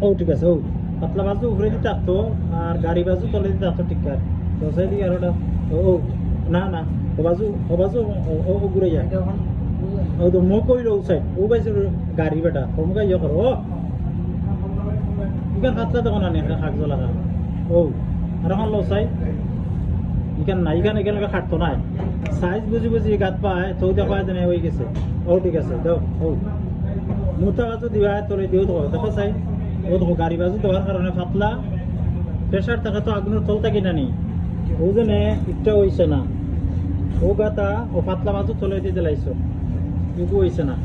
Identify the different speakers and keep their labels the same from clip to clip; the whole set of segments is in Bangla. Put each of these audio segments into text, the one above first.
Speaker 1: ও ঠিক আছে ও পাতলা বাজু উপরে দিতে আসতো আর গাড়ি বাজু তলে দিতে আসতো ঠিক আছে তো সেই দিকে আর ওটা ও ও না না ও বাজু ও ও ঘুরে যায় ও তো মুখ কইল ও সাইড ও বাইছে গাড়ি বেটা তোমরা ইয়ে করো ইকান পাতলা তখন আনে হাক জ্বলা ও আর আমার লো সাই ইকান না ইকান এখানে খাটতো নাই সাইজ বুঝি বুঝি গাত পায় তো দেখা যায় হয়ে গেছে ও ঠিক আছে দাও ও মোটা বাজু দিবা তোরে দিও তো দেখো সাই ও দেখো গাড়ি বাজু দেওয়ার কারণে পাতলা প্রেশার থাকা তো আগুনের তল থাকি না নি ও জন্য ইটা হইছে না ও গাতা ও পাতলা বাজু তলে দিয়ে দিলাইছো ইগু হইছে না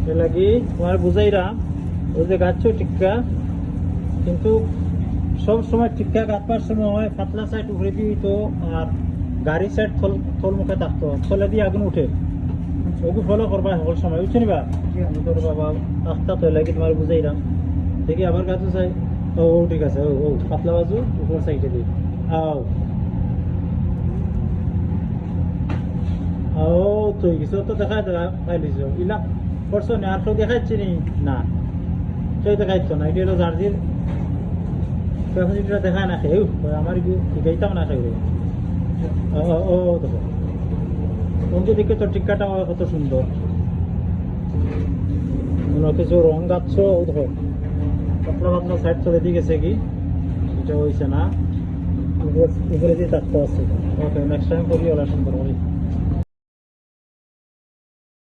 Speaker 1: এ লাগি তোমার বুঝাইরা ও যে গাছ টিক্কা কিন্তু সব সময় টিক্কা গাঁথবার সময় পাতলা সাইড উপরে দিয়ে তো আর গাড়ি সাইড থল মুখে থাকতো থলে দিয়ে আগুন উঠে ওকে ফলো করবা সকল সময় বুঝছো নিবা আমি তোর বাবা আস্তা তো লাগে তোমার বুঝাইলাম দেখি আবার গাছও চাই ও ও ঠিক আছে ও ও পাতলা বাজু উপর সাইডে দিই আও ও তুই কিছু তো দেখাই খাইলিছ ইলা করছো না আর কেউ দেখাচ্ছি নি না কেউ দেখাইতো না এটা হলো জার্জির ক্যাপাসিটিটা দেখায় না খেয়ে আমার শিখাইতাম না সেগুলো ও ও দেখো বন্ধু দিকে তোর টিক্কাটা কত সুন্দর মনে কিছু রং গাচ্ছ ও দেখো পাতলা পাতলা সাইড চলে দিয়ে গেছে কি এটা হয়েছে না উপরে দিয়ে থাকতে আছে ওকে নেক্সট টাইম করি ওলা সুন্দর করি